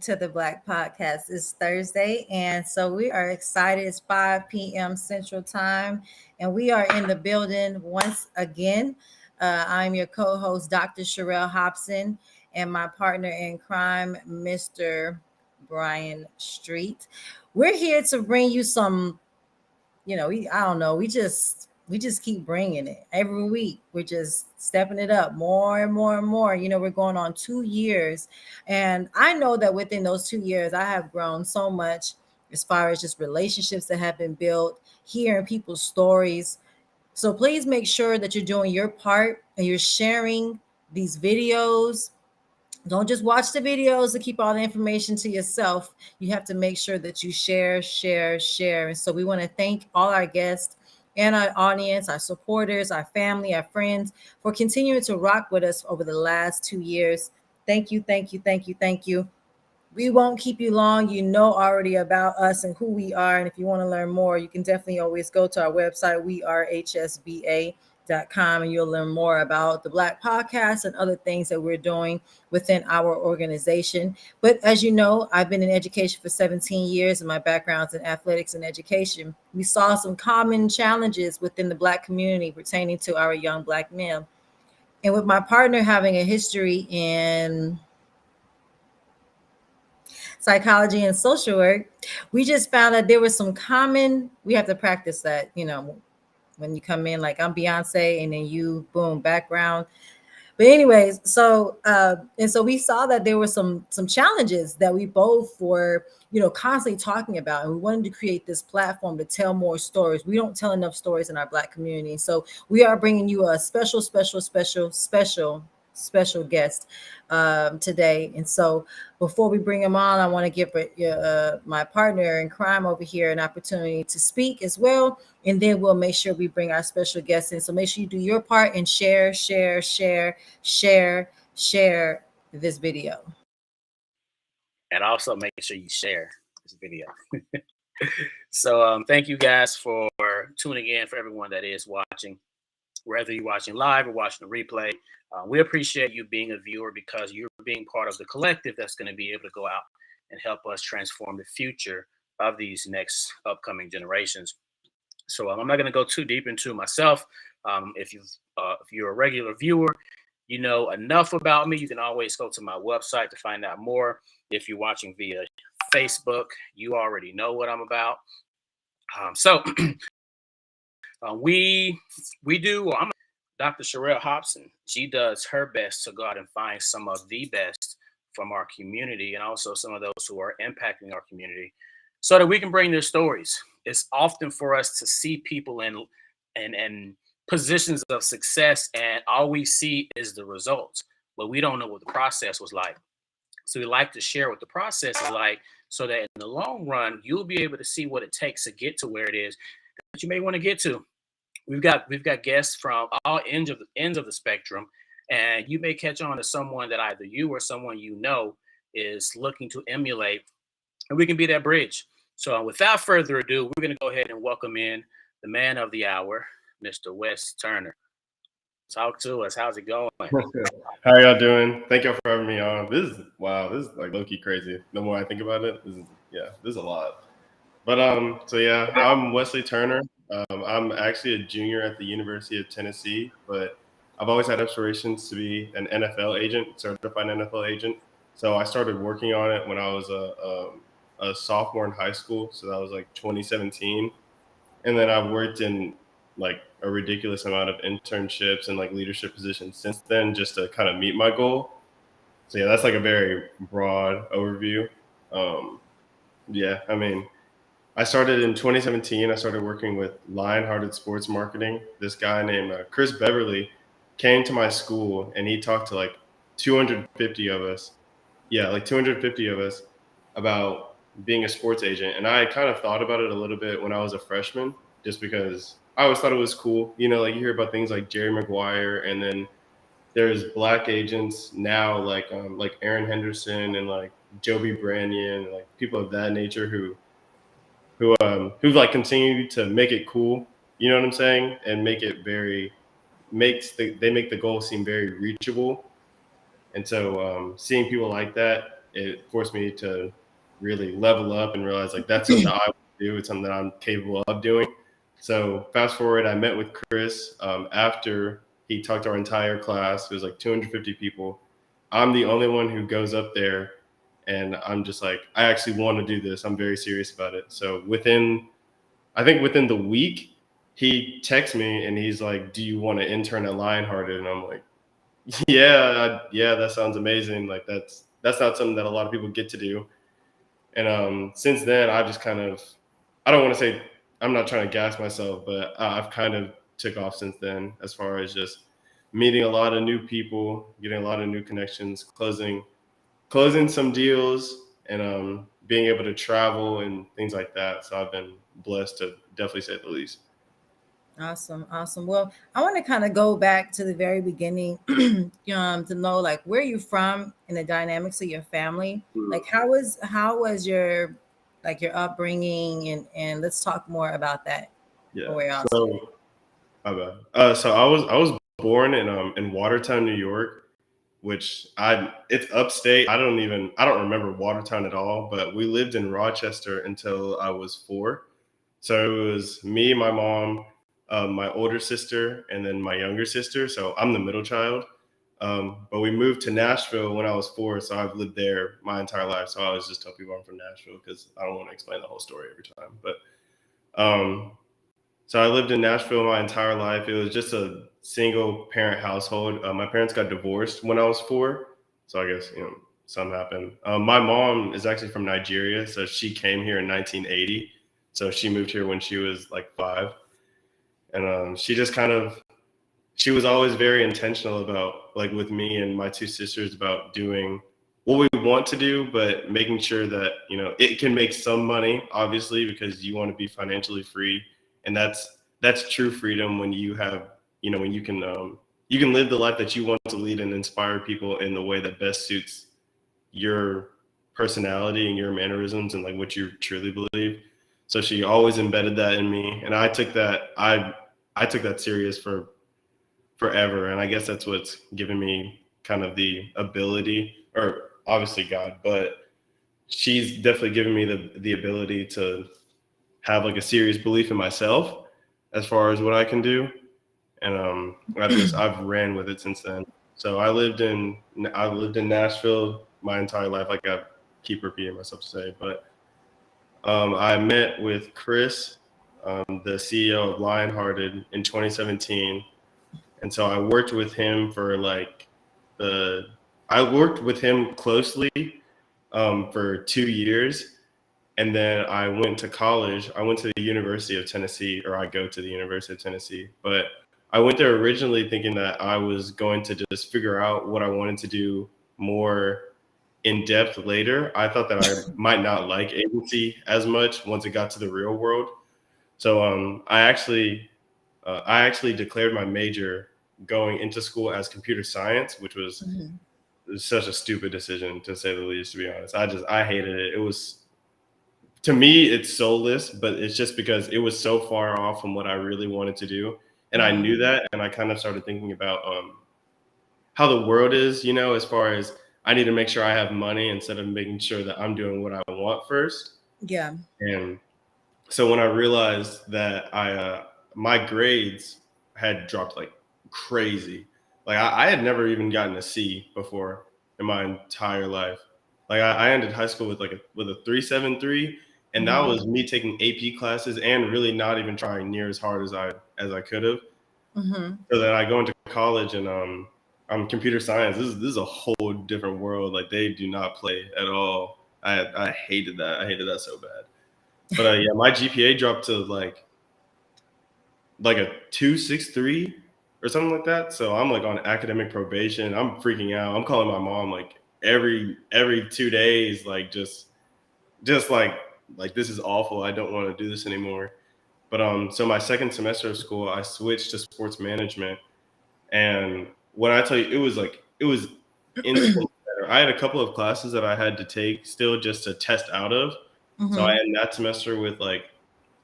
to the Black Podcast. It's Thursday, and so we are excited. It's 5 p.m. Central Time, and we are in the building once again. I'm your co host, Dr. Sherelle Hobson, and my partner in crime, Mr. Brian Street. We're here to bring you some, I don't know, we just keep bringing it every week. We're just stepping it up more and more and more. We're going on 2 years, and I know that within those 2 years I have grown so much as far as just relationships that have been built, hearing people's stories. So please make sure that you're doing your part and you're sharing these videos. Don't just watch the videos to keep all the information to yourself. You have to make sure that you share, share, share. And so we want to thank all our guests and our audience, our supporters, our family, our friends for continuing to rock with us over the last 2 years. Thank you, thank you, thank you, thank you. We won't keep you long. You know already about us and who we are. And if you want to learn more, you can definitely always go to our website, wearehsba.com, and you'll learn more about the Black Podcast and other things that we're doing within our organization. But as you know, I've been in education for 17 years, and my background's in athletics and education. We saw some common challenges within the Black community pertaining to our young Black men. And with my partner having a history in psychology and social work, we just found that there was some common, we have to practice that, when you come in, like I'm Beyonce and then you boom background. But anyways, so we saw that there were some challenges that we both were, constantly talking about, and we wanted to create this platform to tell more stories. We don't tell enough stories in our Black community, so we are bringing you a special guest today. And so before we bring him on, I want to give my partner in crime over here an opportunity to speak as well. And then we'll make sure we bring our special guests in. So make sure you do your part and share this video. And also make sure you share this video. So thank you guys for tuning in, for everyone that is watching, whether you're watching live or watching the replay. We appreciate you being a viewer, because you're being part of the collective that's going to be able to go out and help us transform the future of these next upcoming generations. So I'm not going to go too deep into myself. If you're a regular viewer, you know enough about me. You can always go to my website to find out more. If you're watching via Facebook, you already know what I'm about. We do. I'm Dr. Sherelle Hobson. She does her best to go out and find some of the best from our community, and also some of those who are impacting our community, so that we can bring their stories. It's often for us to see people in positions of success, and all we see is the results, but we don't know what the process was like. So we like to share what the process is like, so that in the long run, you'll be able to see what it takes to get to where it is that you may want to get to. We've got guests from all ends of the spectrum, and you may catch on to someone that either you or someone you know is looking to emulate, and we can be that bridge. So without further ado, we're going to go ahead and welcome in the man of the hour, Mr. Wes Turner. Talk to us. How's it going? How y'all doing? Thank y'all for having me on. This is like low-key crazy. The more I think about it, this is a lot. But I'm Wesley Turner. I'm actually a junior at the University of Tennessee, but I've always had aspirations to be an NFL agent, certified NFL agent. So I started working on it when I was a sophomore in high school. So that was like 2017. And then I've worked in like a ridiculous amount of internships and like leadership positions since then, just to kind of meet my goal. So yeah, that's like a very broad overview. I started in 2017. I started working with Lionhearted Sports Marketing. This guy named Chris Beverly came to my school, and he talked to like 250 of us. Yeah, like 250 of us about being a sports agent. And I kind of thought about it a little bit when I was a freshman, just because I always thought it was cool. You know, like you hear about things like Jerry Maguire, and then there's Black agents now, like Aaron Henderson and like Joby Branyan, and like people of that nature who like continue to make it cool, you know what I'm saying, and make it they make the goal seem very reachable. And so seeing people like that, it forced me to really level up and realize like that's something that I want to do. It's something that I'm capable of doing. So fast forward, I met with Chris after he talked to our entire class. It was like 250 people. I'm the only one who goes up there, and I'm just like, I actually want to do this. I'm very serious about it. So I think within the week, he texts me and he's like, "Do you want to intern at Lionhearted?" And I'm like, yeah, that sounds amazing. Like that's not something that a lot of people get to do. And since then, I just kind of, I don't want to say, I'm not trying to gas myself, but I've kind of took off since then as far as just meeting a lot of new people, getting a lot of new connections, closing some deals, and being able to travel and things like that. So I've been blessed, to definitely say the least. Awesome, awesome. Well, I want to kind of go back to the very beginning, to know like where you from and the dynamics of your family. Like how was your upbringing, and let's talk more about that. Yeah. Where else? So, my bad. So I was born in Watertown, New York, which it's upstate. I don't remember Watertown at all, but we lived in Rochester until I was 4. So it was me, my mom, my older sister, and then my younger sister. So I'm the middle child. But we moved to Nashville when I was 4, so I've lived there my entire life. So I always just tell people I'm from Nashville because I don't want to explain the whole story every time. But um, so I lived in Nashville my entire life. It was just a single parent household. My parents got divorced when I was 4, so I guess something happened. My mom is actually from Nigeria, so she came here in 1980. So she moved here when she was like 5, and she was always very intentional about, like, with me and my 2 sisters, about doing what we want to do, but making sure that it can make some money, obviously, because you want to be financially free. And that's true freedom when you have, when you can live the life that you want to lead and inspire people in the way that best suits your personality and your mannerisms and like what you truly believe. So she always embedded that in me, and I took that serious for forever. And I guess that's what's given me kind of the ability, or obviously God, but she's definitely given me the ability to have like a serious belief in myself as far as what I can do. And I've ran with it since then. So I lived in Nashville my entire life. Like, I keep repeating myself to say, but I met with Chris, the CEO of Lionhearted, in 2017. And so I worked with him I worked with him closely for 2 years. And then I went to college. I went to the University of Tennessee, or I go to the University of Tennessee. But I went there originally thinking that I was going to just figure out what I wanted to do more in depth later. I thought that I might not like agency as much once it got to the real world. So I actually declared my major going into school as computer science, which was such a stupid decision, to say the least, to be honest. I hated it. It was, to me, it's soulless, but it's just because it was so far off from what I really wanted to do. And I knew that, and I kind of started thinking about how the world is, as far as I need to make sure I have money instead of making sure that I'm doing what I want first. Yeah. And so when I realized that my grades had dropped like crazy, like I had never even gotten a C before in my entire life. Like I ended high school with a 3.73, and that was me taking AP classes and really not even trying near as hard as I could have. So then I go into college, and I'm computer science. This is a whole different world. Like, they do not play at all. I hated that. I hated that so bad. But yeah, my GPA dropped to like a 2.63 or something like that. So I'm like on academic probation. I'm freaking out. I'm calling my mom like every 2 days, like just like this is awful. I don't want to do this anymore. But so my second semester of school, I switched to sports management. And when I tell you, it was instantly better. I had a couple of classes that I had to take still just to test out of. So I ended that semester with like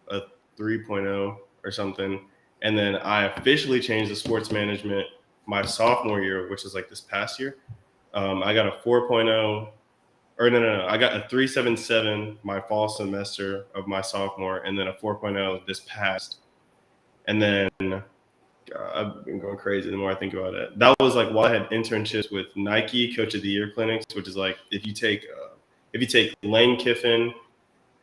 a 3.0 or something. And then I officially changed to sports management my sophomore year, which is like this past year. I got a 4.0. or no. I got a 3.77 my fall semester of my sophomore, and then a 4.0 this past. And then I've been going crazy the more I think about it. That was like while I had internships with Nike Coach of the Year clinics, which is like if you take Lane Kiffin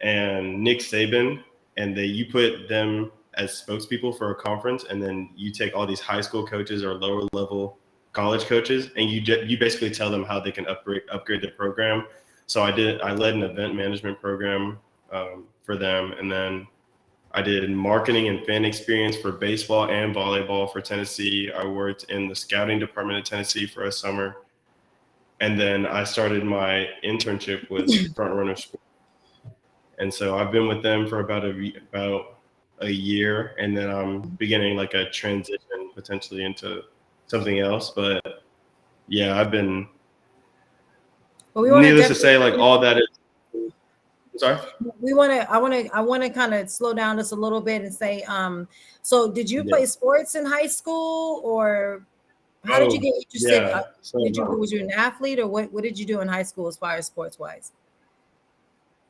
and Nick Saban, and you put them as spokespeople for a conference, and then you take all these high school coaches or lower level college coaches, and you basically tell them how they can upgrade their program. So I led an event management program for them, and then I did marketing and fan experience for baseball and volleyball for Tennessee. I worked in the scouting department of Tennessee for a summer. And then I started my internship with Front Runner Sports. And so I've been with them for about a year. And then I'm beginning like a transition potentially into something else. But yeah, I've been, needless to say, like all that is. Sorry. I want to kind of slow down just a little bit and say, so did you play sports in high school, or how did you get interested? Yeah. Was you an athlete, or what did you do in high school as far as sports wise?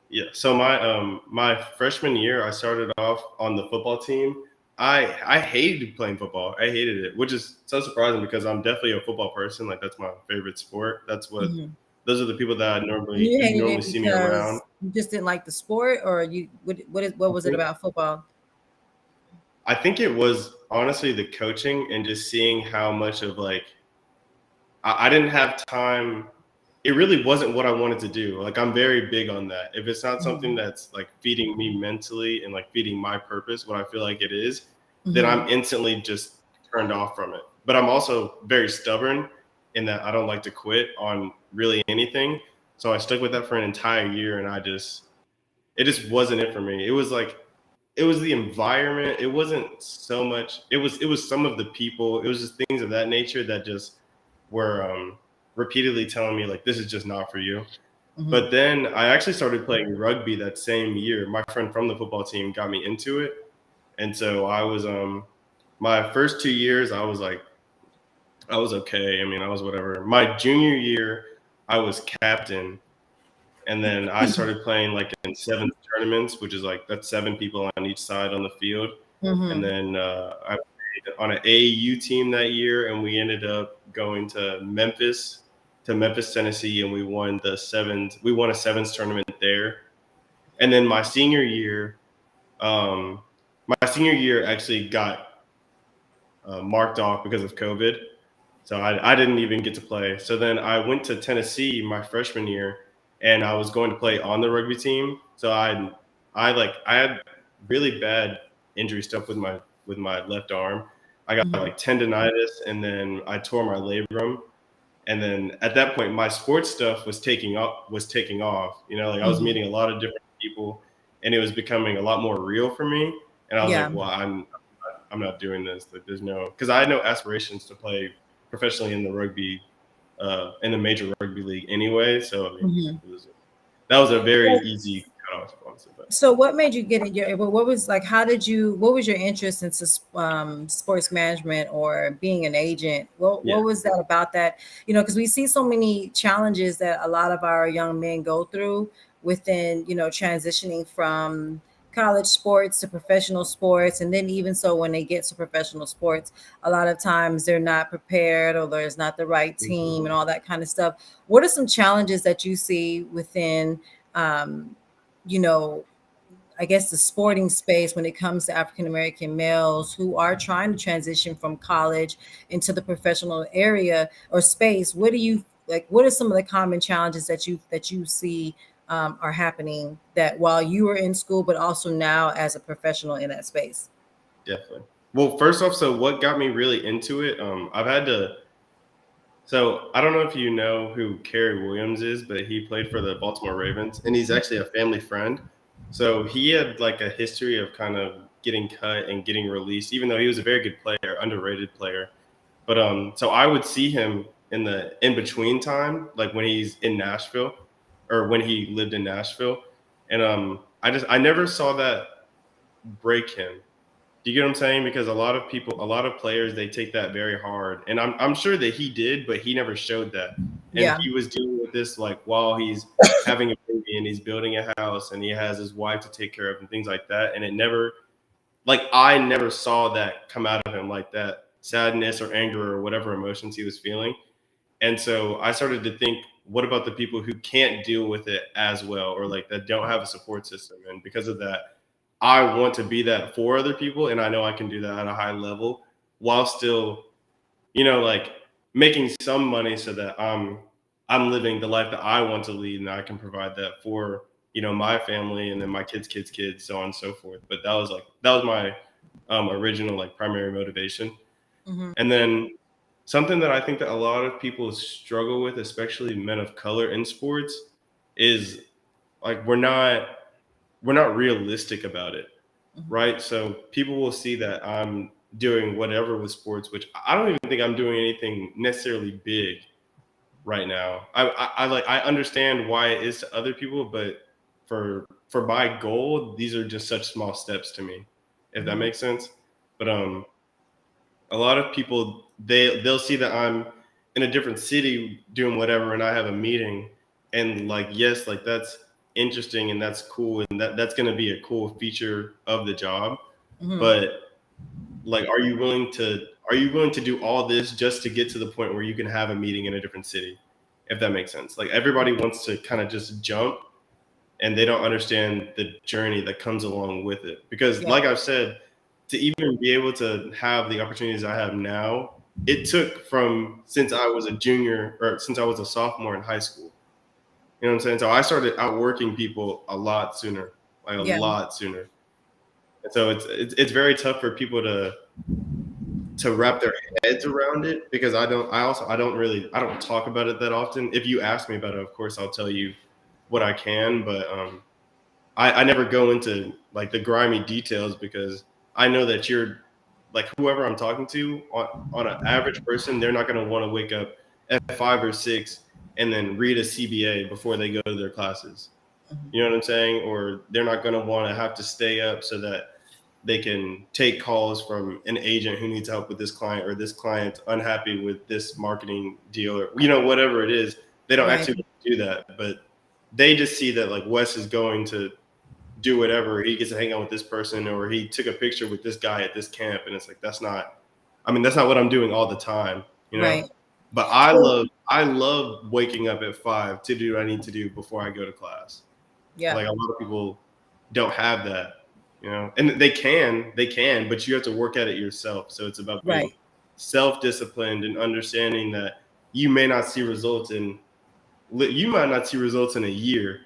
Yeah. So my freshman year, I started off on the football team. I hated playing football. I hated it, which is so surprising because I'm definitely a football person. Like that's my favorite sport. That's what those are the people that I normally see me around. You just didn't like the sport, or what was it about football? I think it was honestly the coaching and just seeing how much of like I didn't have time. It really wasn't what I wanted to do. Like I'm very big on that. If it's not something that's like feeding me mentally and like feeding my purpose, what I feel like it is, then I'm instantly just turned off from it. But I'm also very stubborn in that I don't like to quit on really anything. So I stuck with that for an entire year, and it just wasn't it for me. It was the environment. It wasn't so much. It was some of the people. It was just things of that nature that just were repeatedly telling me like, this is just not for you. But then I actually started playing rugby that same year. My friend from the football team got me into it. And so I was, my first 2 years, I was okay. I mean, I was whatever. My junior year, I was captain. And then I started playing like in 7 tournaments, which is like, that's 7 people on each side on the field. And then I played on an AAU team that year, and we ended up going to Memphis, Tennessee, and we won a sevens tournament there. And then my senior year actually got marked off because of COVID. So I didn't even get to play. So then I went to Tennessee my freshman year, and I was going to play on the rugby team. So I had really bad injury stuff with my left arm. I got like tendonitis, and then I tore my labrum. And then at that point, my sports stuff was taking off. You know, like I was meeting a lot of different people, and it was becoming a lot more real for me. And I was like, well, I'm not doing this. Like, because I had no aspirations to play professionally in the rugby, in the major rugby league anyway. So I mean, that was a very easy cutoff. So what made you get in what was like, what was your interest into sports management or being an agent? What was that about that? You know, because we see so many challenges that a lot of our young men go through within, you know, transitioning from college sports to professional sports. And then even so, when they get to professional sports, a lot of times they're not prepared, or there's not the right team and all that kind of stuff. What are some challenges that you see within, you know, I guess the sporting space when it comes to African-American males who are trying to transition from college into the professional area or space? What are some of the common challenges that you see are happening that while you were in school, but also now as a professional in that space? Definitely. Well, first off, so what got me really into it, so I don't know if you know who Kerry Williams is, but he played for the Baltimore Ravens, and he's actually a family friend. So he had like a history of kind of getting cut and getting released, even though he was a very good player, underrated player. But so I would see him in the in-between time, like when he's in Nashville or when he lived in Nashville. And I never saw that break him. Do you get what I'm saying? Because a lot of people, a lot of players, they take that very hard, and I'm sure that he did, but he never showed that. And Yeah. he was dealing with this like while he's having a baby and he's building a house and he has his wife to take care of and things like that. And it never, like, I never saw that come out of him, like that sadness or anger or whatever emotions he was feeling. And so I started to think, what about the people who can't deal with it as well, or like that don't have a support system? And because of that, I want to be that for other people. And I know I can do that at a high level while still, like making some money so that I'm living the life that I want to lead and I can provide that for, my family and then my kids, so on and so forth. But that was my original like primary motivation. Mm-hmm. And then something that I think that a lot of people struggle with, especially men of color in sports, is like we're not realistic about it, Mm-hmm. right? So people will see that I'm doing whatever with sports, which I don't even think I'm doing anything necessarily big right now. I understand why it is to other people, but for my goal, these are just such small steps to me, if that Mm-hmm. makes sense. But a lot of people they'll see that I'm in a different city doing whatever and I have a meeting, and like, yes, like that's interesting and that's cool and that's going to be a cool feature of the job. Mm-hmm. But like, are you willing to do all this just to get to the point where you can have a meeting in a different city, if that makes sense? Like, everybody wants to kind of just jump, and they don't understand the journey that comes along with it. Because, Yeah. like I've said, to even be able to have the opportunities I have now, it took from since I was a junior or since I was a sophomore in high school. You know what I'm saying? So I started outworking people a lot sooner, like a Yeah. lot sooner. And so it's very tough for people to wrap their heads around it, because I don't talk about it that often. If you ask me about it, of course I'll tell you what I can, but I never go into like the grimy details, because I know that you're like, whoever I'm talking to, on an average person, they're not going to want to wake up at 5 or 6 and then read a CBA before they go to their classes. Mm-hmm. You know what I'm saying? Or they're not going to want to have to stay up so that they can take calls from an agent who needs help with this client, or this client's unhappy with this marketing deal, or whatever it is. They don't Right. actually do that, but they just see that like Wes is going to do whatever. He gets to hang out with this person, or he took a picture with this guy at this camp, and it's like, that's not what I'm doing all the time, Right. But I love waking up at 5 to do what I need to do before I go to class. Yeah. Like, a lot of people don't have that, and they can, but you have to work at it yourself. So it's about being Right. self-disciplined and understanding that you may not see results in a year.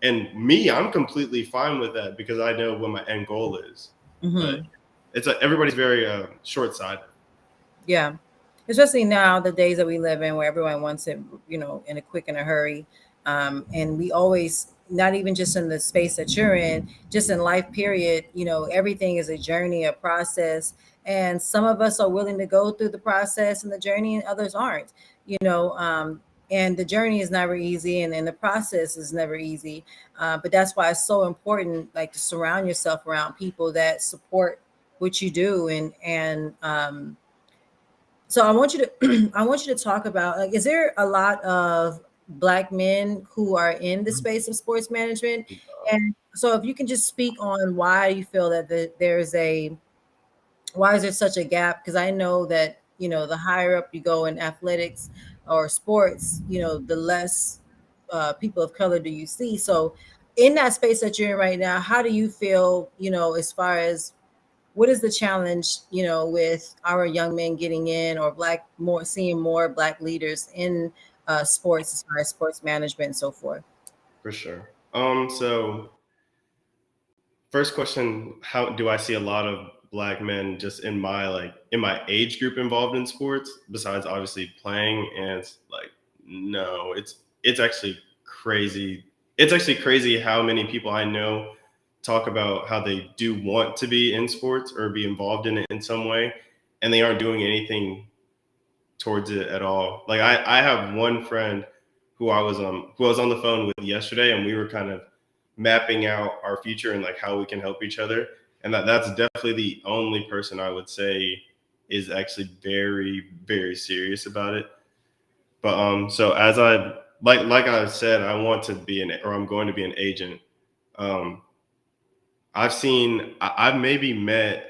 And me, I'm completely fine with that, because I know what my end goal is. But Mm-hmm. it's everybody's very short-sighted. Yeah. Especially now, the days that we live in, where everyone wants it, in a quick, in a hurry. And we always, not even just in the space that you're in, just in life, period, everything is a journey, a process. And some of us are willing to go through the process and the journey, and others aren't, you know. And the journey is never easy, and the process is never easy. But that's why it's so important, like, to surround yourself around people that support what you do. And so I want you to I want you to talk about, like, is there a lot of Black men who are in the space of sports management? And so if you can just speak on why you feel that why is there such a gap? Because I know that, the higher up you go in athletics or sports, the less people of color do you see. So in that space that you're in right now, how do you feel, as far as what is the challenge, with our young men getting in, or seeing more Black leaders in sports, as far as sports management and so forth? For sure. So first question, how do I see a lot of Black men just in my age group involved in sports, besides obviously playing? And it's like, no, it's actually crazy. It's actually crazy how many people I know talk about how they do want to be in sports or be involved in it in some way, and they aren't doing anything towards it at all. Like, I have one friend who I was on the phone with yesterday, and we were kind of mapping out our future and like how we can help each other. And that's definitely the only person I would say is actually very, very serious about it. But so as I like I said, I want to be I'm going to be an agent. Um, I've maybe met,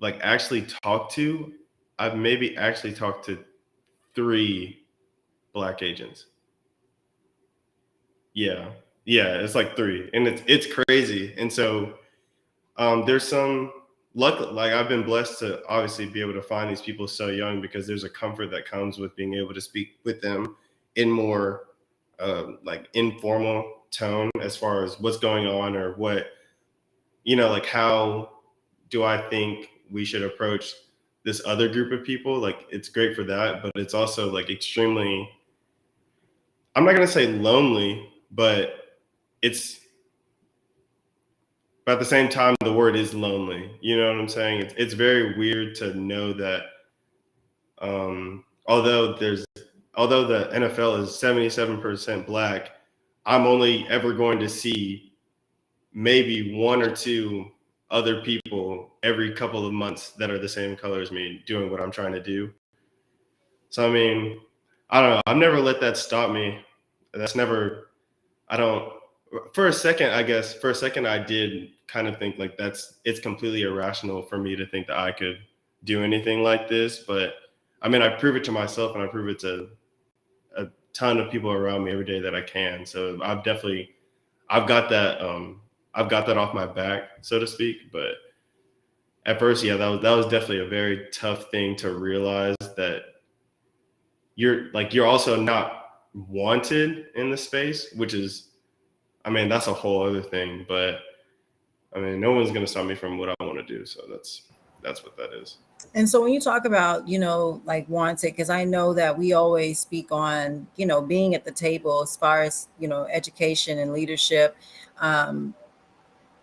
like actually talked to, I've maybe actually talked to 3 Black agents. Yeah, yeah, it's like 3, and it's crazy. And so there's some luck. Like I've been blessed to obviously be able to find these people so young, because there's a comfort that comes with being able to speak with them in more like informal tone, as far as what's going on, or what, like how do I think we should approach this other group of people. Like it's great for that, but it's also like extremely, I'm not going to say lonely, but it's, but at the same time, the word is lonely. You know what I'm saying? It's very weird to know that although the NFL is 77% Black, I'm only ever going to see maybe 1 or 2 other people every couple of months that are the same color as me doing what I'm trying to do. So I mean, I don't know. I've never let that stop me. That's never. I don't. For a second, I guess. For a second, I did kind of think like it's completely irrational for me to think that I could do anything like this. But I mean, I prove it to myself, and I prove it to a ton of people around me every day that I can. So I've got that. I've got that off my back, so to speak. But at first, yeah, that was definitely a very tough thing to realize, that you're also not wanted in the space, which is, I mean, that's a whole other thing. But I mean, no one's gonna stop me from what I want to do. So that's what that is. And so when you talk about, like wanted, because I know that we always speak on, being at the table as far as, education and leadership,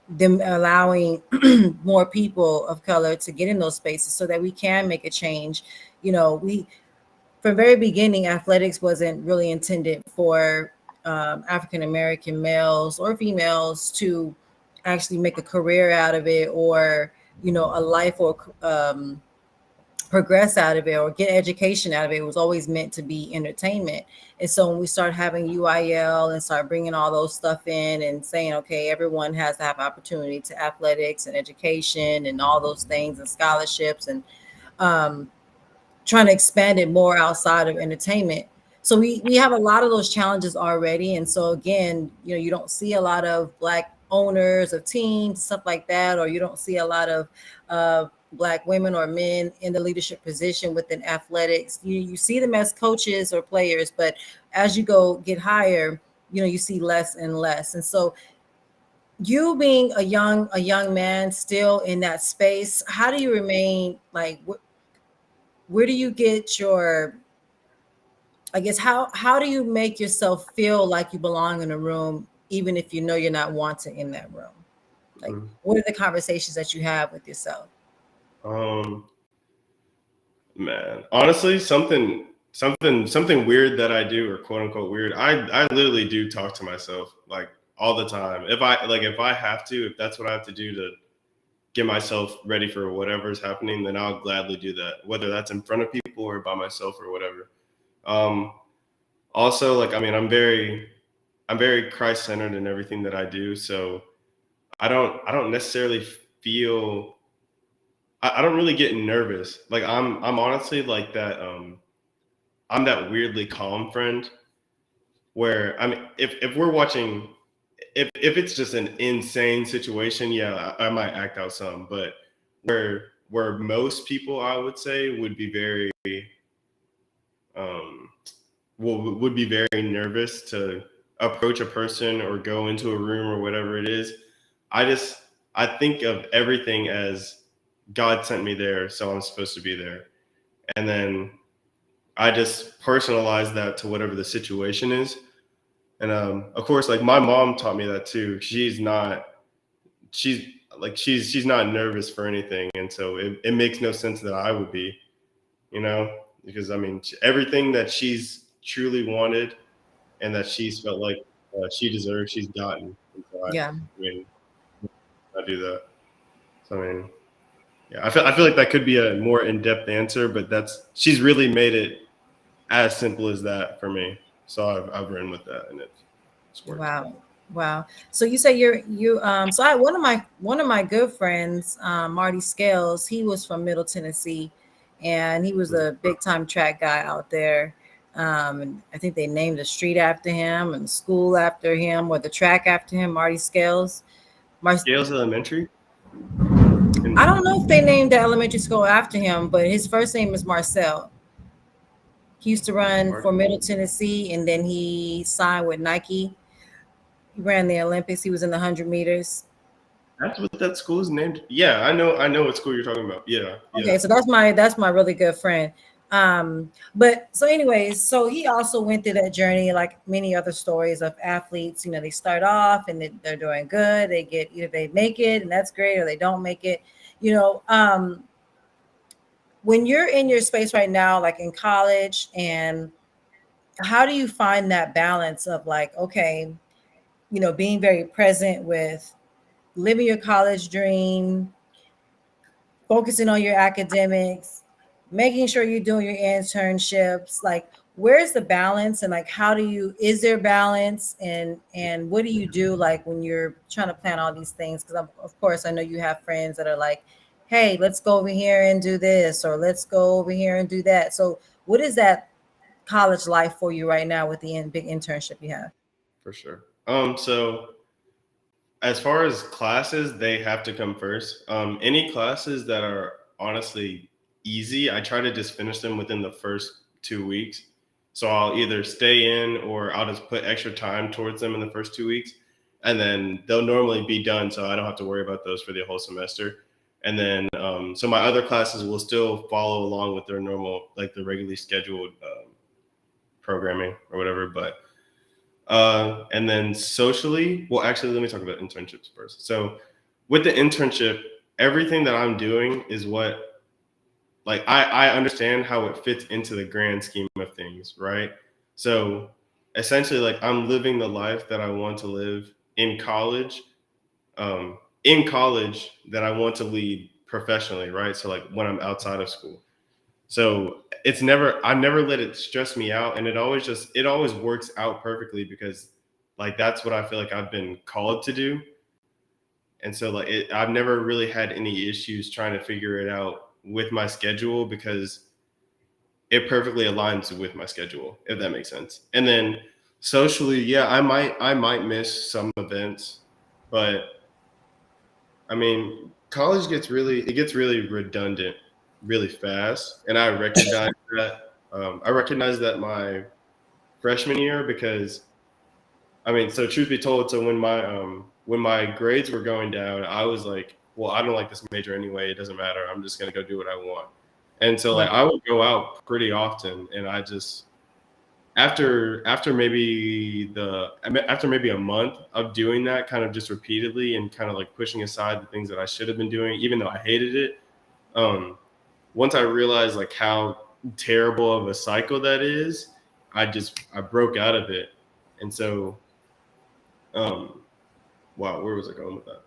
them allowing more people of color to get in those spaces so that we can make a change. We, from the very beginning, athletics wasn't really intended for African American males or females to actually make a career out of it, or a life, or progress out of it, or get education out of it. It was always meant to be entertainment. And so when we start having UIL and start bringing all those stuff in and saying, okay, everyone has to have opportunity to athletics and education and all those things and scholarships, and trying to expand it more outside of entertainment. So we have a lot of those challenges already. And so again, you don't see a lot of Black owners of teams, stuff like that, or you don't see a lot of Black women or men in the leadership position within athletics. You see them as coaches or players, but as you get higher, you see less and less. And so you being a young man still in that space, how do you remain, like, where do you get your, I guess, how do you make yourself feel like you belong in a room, even if you're not wanted in that room? Like, what are the conversations that you have with yourself? Man, honestly, something weird that I do, or quote unquote weird, I literally do talk to myself like all the time. If I have to, if that's what I have to do to get myself ready for whatever's happening, then I'll gladly do that, whether that's in front of people or by myself or whatever. Also, like, I mean, I'm very Christ-centered in everything that I do. So I don't necessarily feel, I don't really get nervous. Like I'm honestly like that. I'm that weirdly calm friend where, I mean, if we're watching, if it's just an insane situation, yeah, I might act out some. But where most people, I would say, would be very would be very nervous to approach a person or go into a room or whatever it is. I think of everything as God sent me there, so I'm supposed to be there. And then I just personalize that to whatever the situation is. And of course, like my mom taught me that too. She's not nervous for anything. And so it makes no sense that I would be, because I mean, everything that she's truly wanted and that she's felt like she deserves, she's gotten. And so Yeah. I do that. So I mean, yeah, I feel like that could be a more in-depth answer, but she's really made it as simple as that for me. So I've run with that, and it's worked. Wow. Wow. So you say so I one of my good friends, Marty Scales, he was from Middle Tennessee, and he was a big time track guy out there. And I think they named a street after him and the school after him or the track after him, Marty Scales. Scales Elementary? I don't know if they named the elementary school after him, but his first name is Marcel. He used to run for Middle Tennessee, and then he signed with Nike. He ran the Olympics. He was in the 100 meters. That's what that school is named. Yeah, I know what school you're talking about. Yeah. Okay, so that's my really good friend. But so anyways, so he also went through that journey like many other stories of athletes. You know, they start off and they're doing good. They get either they make it and that's great, or they don't make it. You know, when you're in your space right now, like in college, and how do you find that balance of like, okay, you know, being very present with living your college dream, focusing on your academics, making sure you're doing your internships, like where's the balance, and like how do you, is there balance, and what do you do like when you're trying to plan all these things? Because of course I know you have friends that are like, hey, let's go over here and do this, or let's go over here and do that. So what is that college life for you right now with the big internship you have? For sure. So as far as classes, they have to come first. Any classes that are honestly easy, I try to just finish them within the first 2 weeks. So I'll either stay in or I'll just put extra time towards them in the first 2 weeks. And then they'll normally be done. So I don't have to worry about those for the whole semester. And then, so my other classes will still follow along with their normal, like the regularly scheduled programming or whatever. But and then socially, well, actually, let me talk about internships first. So with the internship, everything that I'm doing is what, like, I understand how it fits into the grand scheme of things, right? So essentially, like, I'm living the life that I want to live in college that I want to lead professionally, right? So like when I'm outside of school. So I never let it stress me out. And it always works out perfectly because like, that's what I feel like I've been called to do. And so like, I've never really had any issues trying to figure it out with my schedule because it perfectly aligns with my schedule, if that makes sense. And then socially, yeah, I might miss some events, but I mean, college gets really redundant really fast, and I recognize that. I recognize that my freshman year because, I mean, so truth be told, so when my grades were going down, I was like, well, I don't like this major anyway. It doesn't matter. I'm just gonna go do what I want. And so like I would go out pretty often, and I just after maybe a month of doing that kind of just repeatedly and kind of like pushing aside the things that I should have been doing, even though I hated it. Once I realized like how terrible of a cycle that is, I broke out of it. And so, wow, where was I going with that?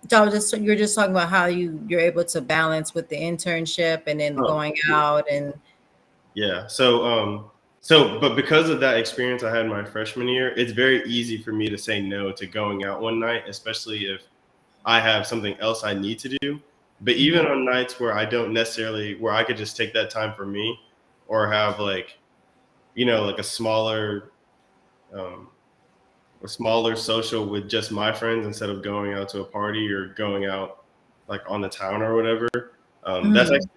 So you're just talking about how you're able to balance with the internship and then going out and yeah. But because of that experience I had my freshman year, it's very easy for me to say no to going out one night, especially if I have something else I need to do. But even on nights where I don't necessarily, where I could just take that time for me or have like, like a smaller social with just my friends instead of going out to a party or going out like on the town or whatever. That's actually,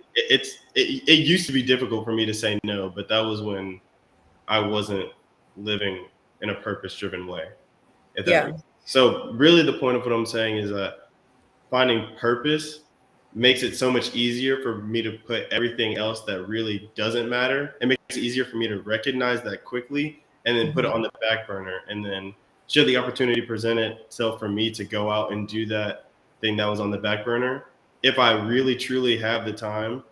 it used to be difficult for me to say no, but that was when I wasn't living in a purpose-driven way. If that makes sense. So really the point of what I'm saying is that finding purpose makes it so much easier for me to put everything else that really doesn't matter. It makes it easier for me to recognize that quickly and then put it on the back burner. And then should the opportunity present itself for me to go out and do that thing that was on the back burner, if I really truly have the time,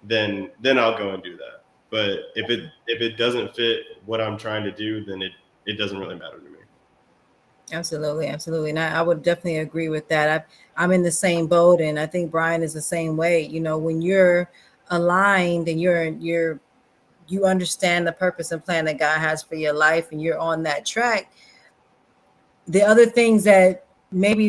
then I'll go and do that. But if it doesn't fit what I'm trying to do, then it doesn't really matter to me. Absolutely, absolutely. And I would definitely agree with that. I'm in the same boat, and I think Brian is the same way. You know, when you're aligned and you understand the purpose and plan that God has for your life, and you're on that track, the other things that maybe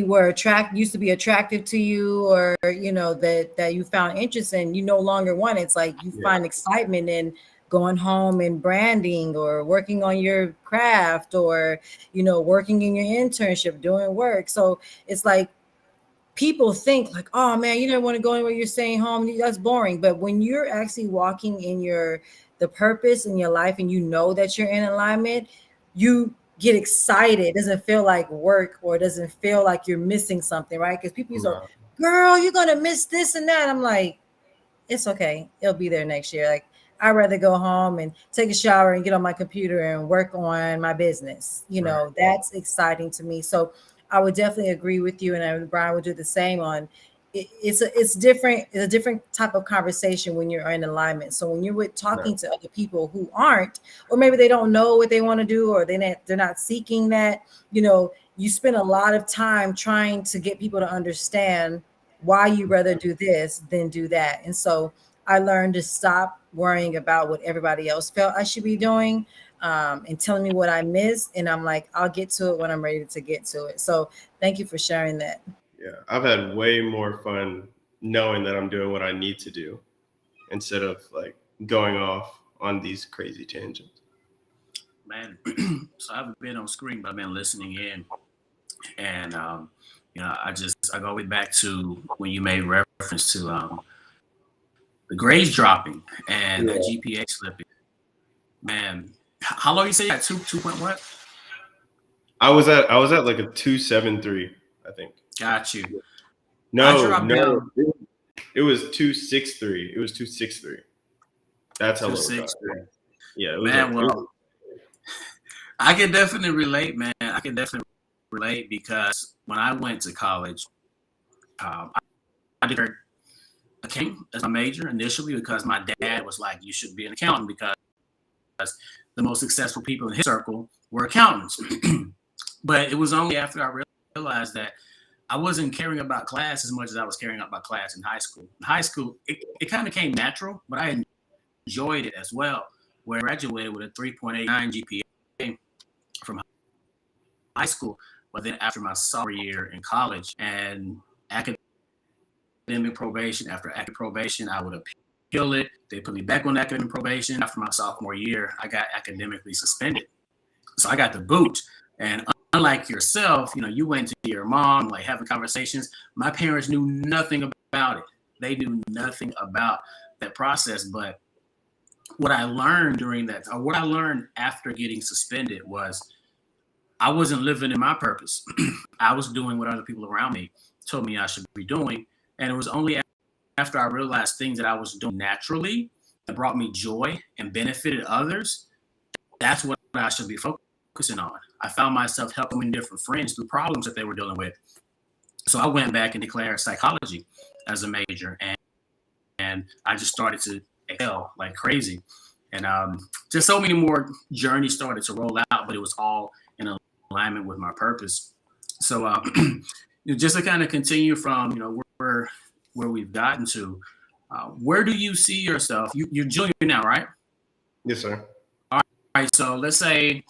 used to be attractive to you, or that you found interest in, you no longer want. It's like you Yeah. find excitement in going home and branding, or working on your craft, or working in your internship, doing work. So it's like people think like, oh man, you never want to go anywhere, you're staying home, that's boring. But when you're actually walking in the purpose in your life, and that you're in alignment, you get excited. It doesn't feel like work, or it doesn't feel like you're missing something, right? Because people use, No. girl, you're gonna miss this and that. I'm like, it's okay. It'll be there next year. Like, I'd rather go home and take a shower and get on my computer and work on my business. Right. That's exciting to me. So I would definitely agree with you, and Brian would do the same on it's different. It's a different type of conversation when you're in alignment. So when you're talking to other people who aren't, or maybe they don't know what they want to do, or they're not seeking that, you spend a lot of time trying to get people to understand why you rather do this than do that. And so I learned to stop worrying about what everybody else felt I should be doing, and telling me what I missed. And I'm like, I'll get to it when I'm ready to get to it. So thank you for sharing that. Yeah. I've had way more fun knowing that I'm doing what I need to do instead of like going off on these crazy tangents. Man, so I haven't been on screen, but I've been listening in, and I go way back to when you made reference to the grades dropping and that GPA slipping. Man, how long you say you had 2 point what? I was at like a 2.73, I think. Got you. I No, dropped down it was 2.63. It was 2.63. That's how to low it got. 6. Yeah, it was Man, like well, I can definitely relate, man. I can definitely relate because when I went to college, I declared accounting as my major initially because my dad was like, you should be an accountant because the most successful people in his circle were accountants. But it was only after I realized that I wasn't caring about class as much as I was caring about class in high school. In high school, it kind of came natural, but I enjoyed it as well. Where I graduated with a 3.89 GPA from high school, but then after my sophomore year in college and academic probation after academic probation, I would appeal it. They put me back on academic probation. After my sophomore year, I got academically suspended. So I got the boot. And unlike yourself, you went to your mom, like having conversations. My parents knew nothing about it. They knew nothing about that process. But what I learned during that, or what I learned after getting suspended, was I wasn't living in my purpose. I was doing what other people around me told me I should be doing. And it was only after I realized things that I was doing naturally that brought me joy and benefited others, that's what I should be focusing on. I found myself helping different friends through problems that they were dealing with. So I went back and declared psychology as a major, and I just started to excel like crazy. And just so many more journeys started to roll out, but it was all in alignment with my purpose. So just to kind of continue from where we've gotten to, where do you see yourself? You're junior now, right? yes, sir. All right. So let's say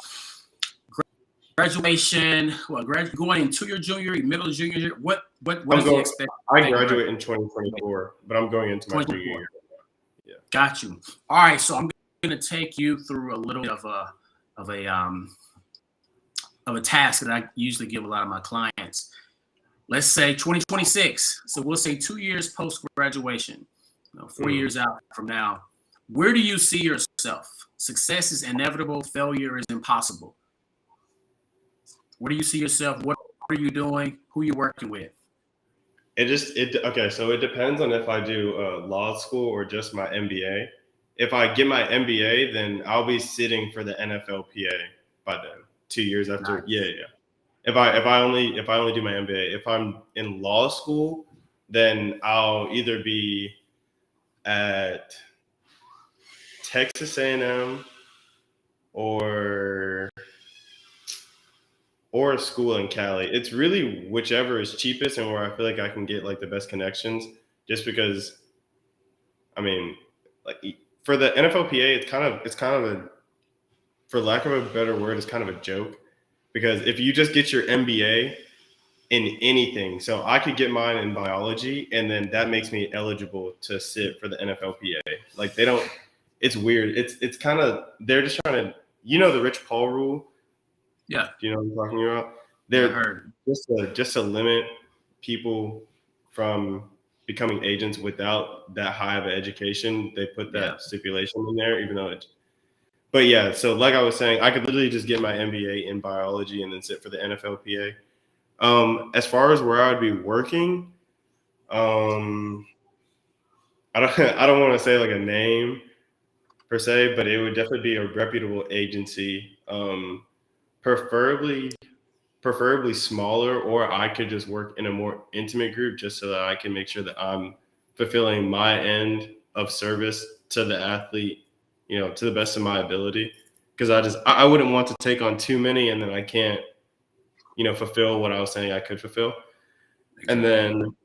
graduation. Well, going into your junior, middle junior year. What is the expectation? I graduate in 2024, but I'm going into my junior year. Yeah. Got you. All right. So I'm going to take you through a little bit of a task that I usually give a lot of my clients. Let's say 2026. So we'll say 2 years post graduation, 4 years out from now. Where do you see yourself? Success is inevitable. Failure is impossible. Where do you see yourself? What are you doing? Who are you working with? Okay. So it depends on if I do law school or just my MBA. If I get my MBA, then I'll be sitting for the NFLPA by then. 2 years after. Nice. Yeah. If I only do my MBA, if I'm in law school, then I'll either be at Texas A&M or or a school in Cali. It's really whichever is cheapest and where I feel like I can get like the best connections. Just because, I mean, like for the NFLPA, it's kind of a, for lack of a better word, it's kind of a joke, because if you just get your MBA in anything, so I could get mine in biology, and then that makes me eligible to sit for the NFLPA. Like they don't. It's weird. It's kind of, they're just trying to, the Rich Paul rule. Yeah. Do you know what I'm talking about? Yeah, I They're heard. just to limit people from becoming agents without that high of an education. They put that stipulation in there, even though but yeah. So like I was saying, I could literally just get my MBA in biology and then sit for the NFLPA. As far as where I would be working, I don't want to say like a name per se, but it would definitely be a reputable agency, preferably smaller, or I could just work in a more intimate group just so that I can make sure that I'm fulfilling my end of service to the athlete, to the best of my ability. Because I wouldn't want to take on too many and then I can't, fulfill what I was saying I could fulfill. And then,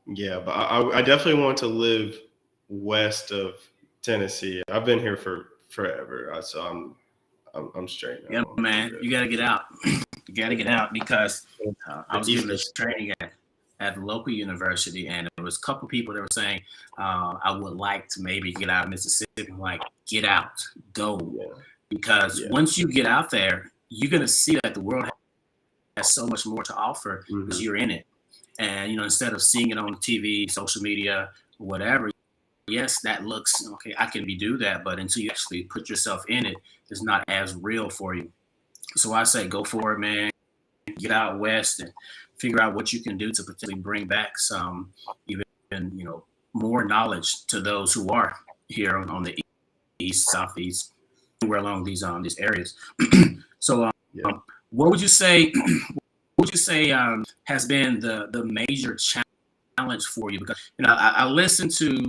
yeah, but I definitely want to live west of Tennessee. I've been here for forever, so I'm straight now. Yeah, man, you got to get out. You got to get out, because I was given this training at the local university, and there was a couple people that were saying, I would like to maybe get out of Mississippi. I'm like, get out, go. Because once you get out there, you're going to see that the world has so much more to offer because you're in it. And, instead of seeing it on TV, social media, whatever, yes, that looks okay. I can do that, but until you actually put yourself in it, it's not as real for you. So I say, go for it, man. Get out west and figure out what you can do to potentially bring back some, even more knowledge to those who are here on the east, southeast, anywhere along these areas. So, what would you say? Has been the major challenge for you? Because I listened to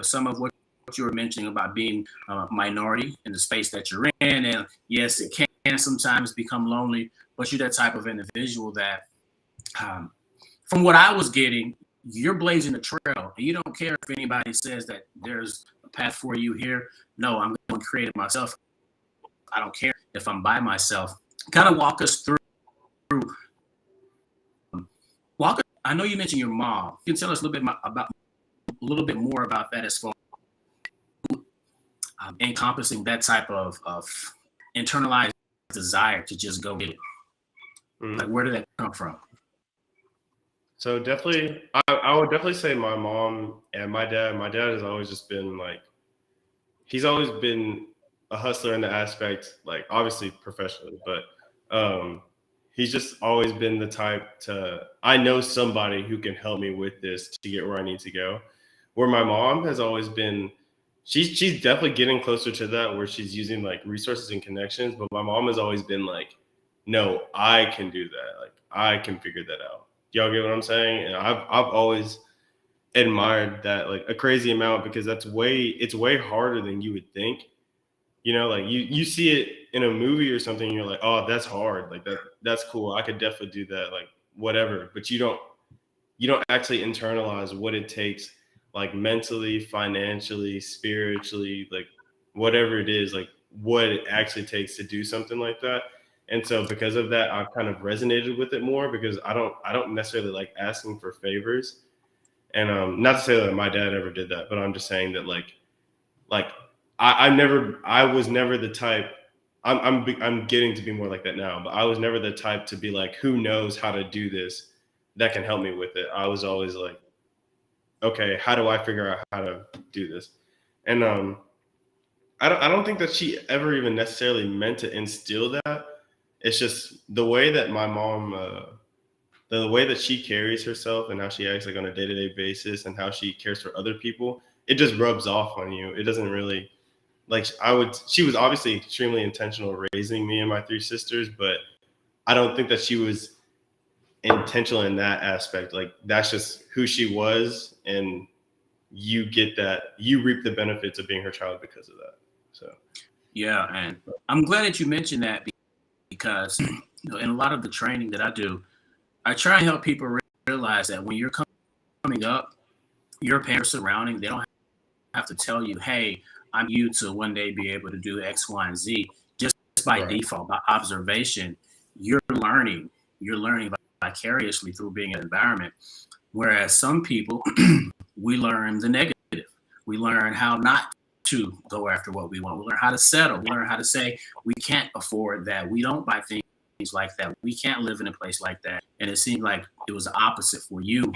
some of what you were mentioning about being a minority in the space that you're in, and yes, it can sometimes become lonely, but you're that type of individual that, from what I was getting, you're blazing a trail, and you don't care if anybody says that there's a path for you here. No, I'm going to create it myself. I don't care if I'm by myself. Kind of walk us through. I know you mentioned your mom. You can tell us a little bit more about that, as far as encompassing that type of internalized desire to just go get it. Like, where did that come from? So definitely, I would definitely say my mom and my dad. My dad has always just been like, he's always been a hustler in the aspect, like obviously professionally, but he's just always been the type to, I know somebody who can help me with this to get where I need to go. Where my mom has always been, she's definitely getting closer to that, where she's using like resources and connections. But my mom has always been like, no, I can do that. Like, I can figure that out. Y'all get what I'm saying? And I've always admired that like a crazy amount, because it's way harder than you would think. Like you see it in a movie or something, and you're like, oh, that's hard. Like that's cool. I could definitely do that. Like whatever. But you don't actually internalize what it takes, like mentally, financially, spiritually, like whatever it is, like what it actually takes to do something like that. And so because of that, I've kind of resonated with it more, because I don't necessarily like asking for favors. And not to say that my dad ever did that, but I'm just saying that like I was never the type. I'm getting to be more like that now, but I was never the type to be like, who knows how to do this that can help me with it. I was always like, okay, how do I figure out how to do this? And I don't think that she ever even necessarily meant to instill that. It's just the way that my mom, the way that she carries herself and how she acts like on a day-to-day basis and how she cares for other people, it just rubs off on you. It doesn't really, like, she was obviously extremely intentional raising me and my three sisters, but I don't think that she was intentional in that aspect. Like, that's just who she was, and you get that, you reap the benefits of being her child because of that. So yeah, and I'm glad that you mentioned that, because in a lot of the training that I do, I try and help people realize that when you're coming up, your parents surrounding, they don't have to tell you, hey, I'm you to one day be able to do X, Y, and Z. Just by default, by observation, you're learning vicariously through being in an environment. Whereas some people, we learn the negative. We learn how not to go after what we want. We learn how to settle. We learn how to say we can't afford that. We don't buy things like that. We can't live in a place like that. And it seemed like it was the opposite for you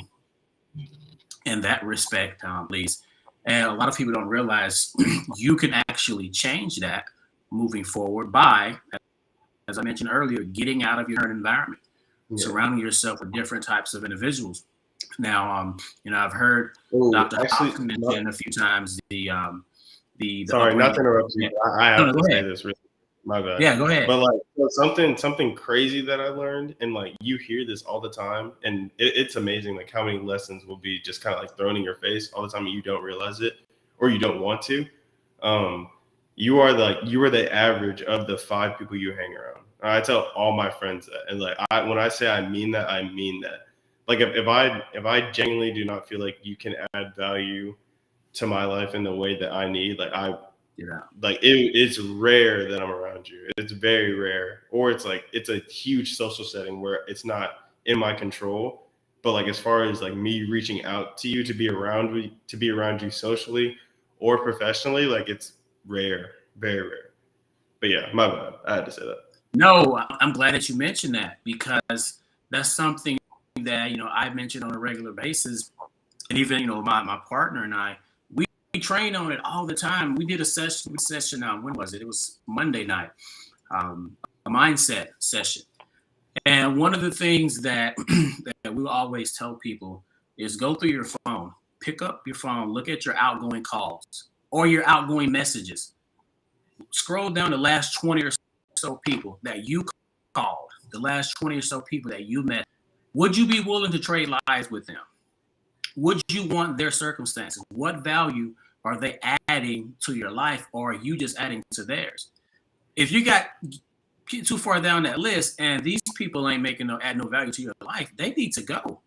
in that respect, please. And a lot of people don't realize you can actually change that moving forward by, as I mentioned earlier, getting out of your current environment, surrounding yourself with different types of individuals. Now, I've heard Dr. Hopkins mention a few times the sorry, not to interrupt you. I have to say this. Really, my bad. Yeah, go ahead. But like something crazy that I learned, and like you hear this all the time, and it's amazing like how many lessons will be just kind of like thrown in your face all the time, and you don't realize it or you don't want to. You are the average of the 5 people you hang around. I tell all my friends that, and like when I say I mean that, I mean that. Like if I genuinely do not feel like you can add value to my life in the way that I need, it's rare that I'm around you. It's very rare, or it's a huge social setting where it's not in my control. But like as far as like me reaching out to you to be around you socially or professionally, like it's rare, very rare. But yeah, my bad. I had to say that. No, I'm glad that you mentioned that, because that's something that I mention on a regular basis, and even my partner and I, we train on it all the time. We did a session. When was it? It was Monday night, a mindset session. And one of the things that that we always tell people is go through your phone, pick up your phone, look at your outgoing calls or your outgoing messages. Scroll down the last 20 or so people that you called, the last 20 or so people that you met. Would you be willing to trade lives with them? Would you want their circumstances? What value are they adding to your life, or are you just adding to theirs? If you get too far down that list and these people ain't add no value to your life, they need to go.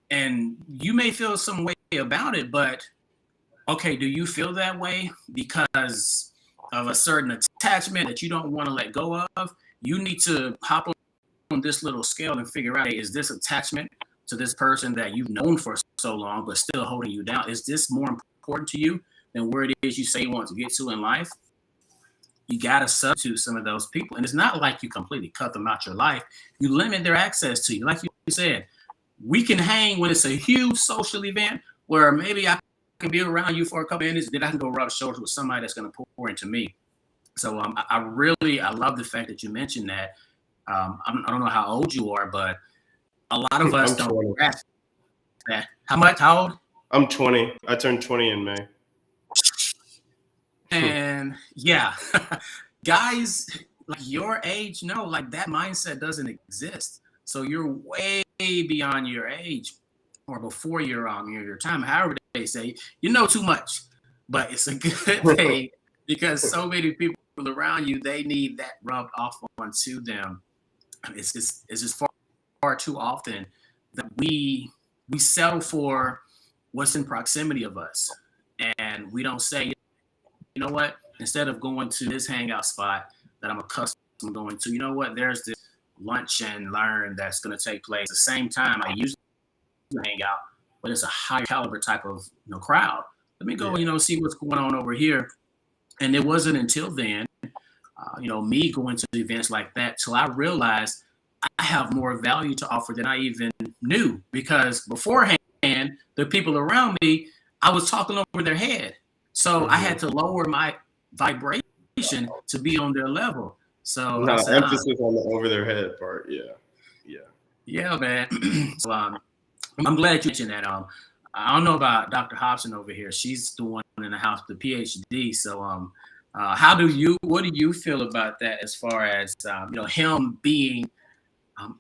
And you may feel some way about it, but okay, do you feel that way because of a certain attachment that you don't want to let go of? You need to hop on this little scale and figure out, is this attachment to this person that you've known for so long but still holding you down, is this more important to you than where it is you say you want to get to in life? You got to substitute some of those people. And it's not like you completely cut them out your life. You limit their access to you. Like you said, we can hang when it's a huge social event where maybe I can be around you for a couple of minutes, then I can go rub shoulders with somebody that's going to pour into me. So I love the fact that you mentioned that. I don't know how old you are, but a lot of us don't grasp that. How old? I'm 20. I turned 20 in May. And yeah, guys like your age, no, like that mindset doesn't exist. So you're way beyond your age or before your time. However they say, you know too much, but it's a good thing because so many people around you, they need that rubbed off onto them. It's just far too often that we settle for what's in proximity of us, and we don't say, you know what, instead of going to this hangout spot that I'm accustomed to going to, you know what, there's this lunch and learn that's going to take place at the same time I usually hang out, but it's a higher caliber type of crowd. Let me go, see what's going on over here. And it wasn't until then, me going to events like that till I realized I have more value to offer than I even knew, because beforehand, the people around me, I was talking over their head. So I had to lower my vibration to be on their level. So emphasis on the over their head part. Yeah, man. So I'm glad you mentioned that. I don't know about Dr. Hobson over here. She's the one in the house, the PhD. So what do you feel about that as far as him being,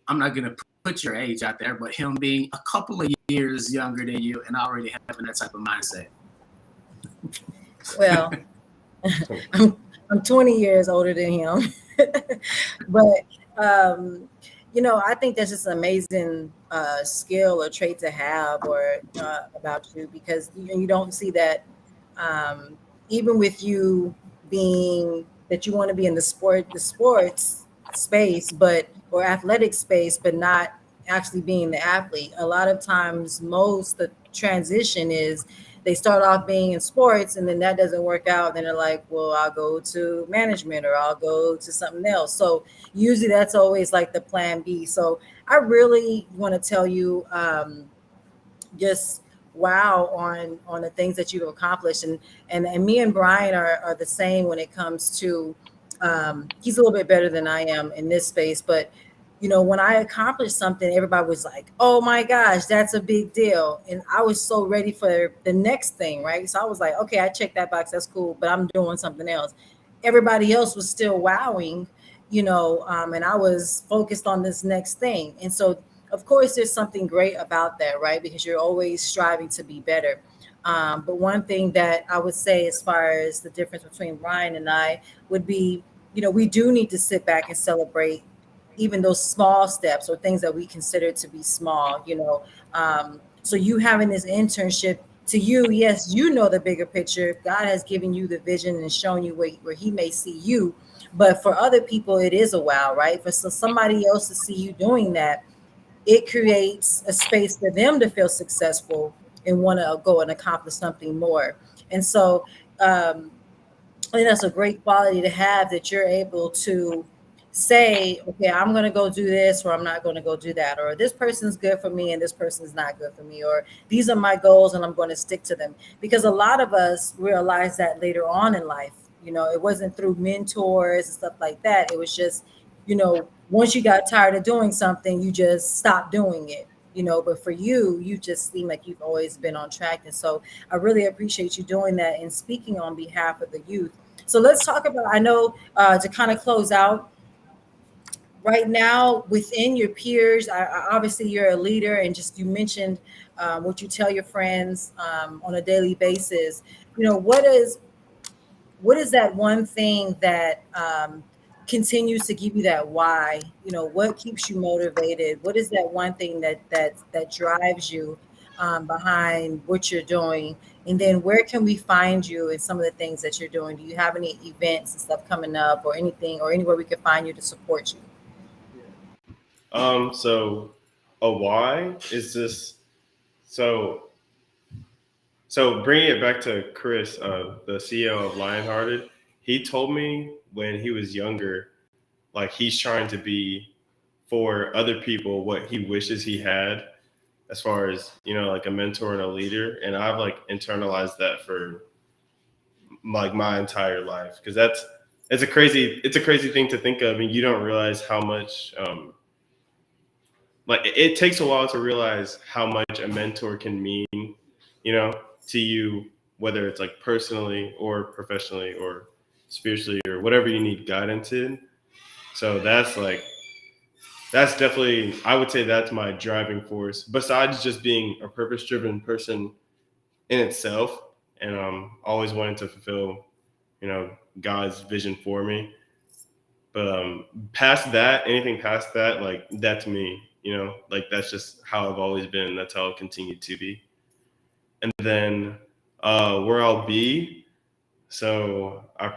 I'm not going to put your age out there, but him being a couple of years younger than you and already having that type of mindset? Well, I'm 20 years older than him, but I think that's just an amazing skill or trait to have, or about you, because you don't see that, um, even with you being that you want to be in the sports space, but or athletic space, but not actually being the athlete. A lot of times, most the transition is they start off being in sports, and then that doesn't work out. Then they're like, well, I'll go to management, or I'll go to something else. So usually that's always like the plan B. So I really want to tell you, just wow on the things that you've accomplished, and me and Brian are the same when it comes to, he's a little bit better than I am in this space, but when I accomplished something, everybody was like, oh my gosh, that's a big deal, and I was so ready for the next thing, right? So I was like, okay, I checked that box, that's cool, but I'm doing something else. Everybody else was still wowing, and I was focused on this next thing. And so of course there's something great about that, right? Because you're always striving to be better. But one thing that I would say as far as the difference between Ryan and I would be, we do need to sit back and celebrate even those small steps or things that we consider to be small. So you having this internship, to you, yes, the bigger picture. God has given you the vision and shown you where he may see you. But for other people, it is a wow, right? For somebody else to see you doing that, it creates a space for them to feel successful and want to go and accomplish something more. And so, I think that's a great quality to have, that you're able to say, okay, I'm going to go do this, or I'm not going to go do that, or this person's good for me and this person's not good for me, or these are my goals and I'm going to stick to them. Because a lot of us realize that later on in life, it wasn't through mentors and stuff like that. It was just, once you got tired of doing something, you just stopped doing it. But for you, you just seem like you've always been on track. And so I really appreciate you doing that and speaking on behalf of the youth. So let's talk about, I know, to kind of close out right now within your peers, obviously you're a leader, and just you mentioned what you tell your friends on a daily basis. What is that one thing that continues to give you that why? What keeps you motivated? What is that one thing that drives you behind what you're doing? And then where can we find you in some of the things that you're doing? Do you have any events and stuff coming up, or anything, or anywhere we can find you to support you? So a why is this, so bringing it back to Chris, the CEO of Lionhearted, he told me when he was younger, like he's trying to be for other people what he wishes he had, as far as, like a mentor and a leader. And I've like internalized that for like my entire life, because it's a crazy thing to think of, and you don't realize how much, like it takes a while to realize how much a mentor can mean, to you, whether it's like personally or professionally or spiritually or whatever you need guidance in. So that's definitely, I would say that's my driving force, besides just being a purpose driven person in itself, and always wanting to fulfill, God's vision for me. But past that, anything past that, like that's me, like that's just how I've always been. That's how I'll continue to be. And then where I'll be, so I'll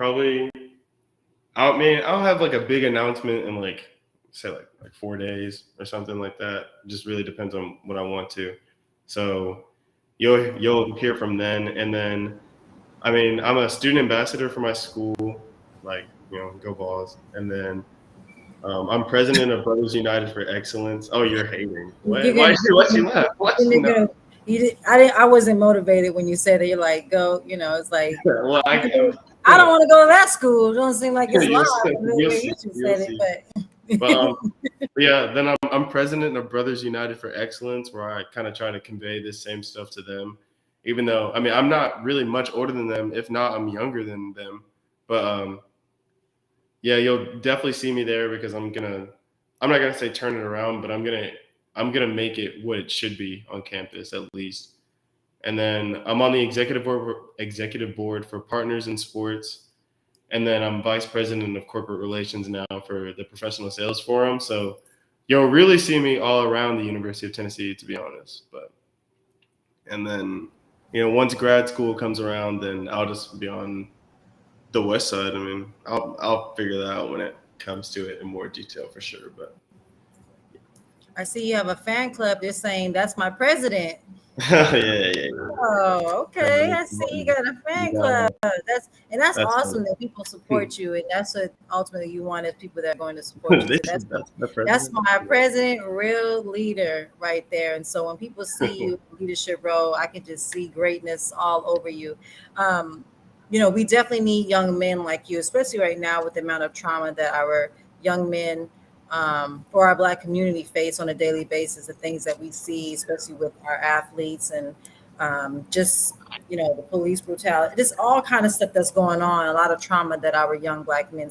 have like a big announcement in like, say like 4 days or something like that. It just really depends on what I want to. So you'll hear from then. And then, I'm a student ambassador for my school, like, go balls. And then I'm president of Brothers United for Excellence. Oh, you're hating. You're Why gonna, you laugh? Why you're you not? gonna, you did, I didn't. I wasn't motivated when you said it. You're like, go. It's like, Well, I don't want to go to that school. It don't seem like it's live. The you'll way see. you just You'll said it, see. but But yeah, then I'm president of Brothers United for Excellence, where I kind of try to convey this same stuff to them, even though I'm not really much older than them. If not, I'm younger than them. But yeah, you'll definitely see me there, because I'm not gonna say turn it around, but I'm gonna make it what it should be on campus at least. And then I'm on the executive board for Partners in Sports. And then I'm vice president of corporate relations now for the Professional Sales Forum. So you'll really see me all around the University of Tennessee, to be honest. And then, once grad school comes around, then I'll just be on the west side. I mean, I'll figure that out when it comes to it in more detail for sure. But I see you have a fan club. They're saying that's my president. yeah. Oh, okay. I see you got a fan club. That's awesome that people support you, and that's what ultimately you want is people that are going to support you. So that's my president, real leader right there. And so when people see you in leadership role, I can just see greatness all over you. We definitely need young men like you, especially right now with the amount of trauma that our young men for our Black community face on a daily basis, the things that we see, especially with our athletes and just, the police brutality, just all kind of stuff that's going on, a lot of trauma that our young Black men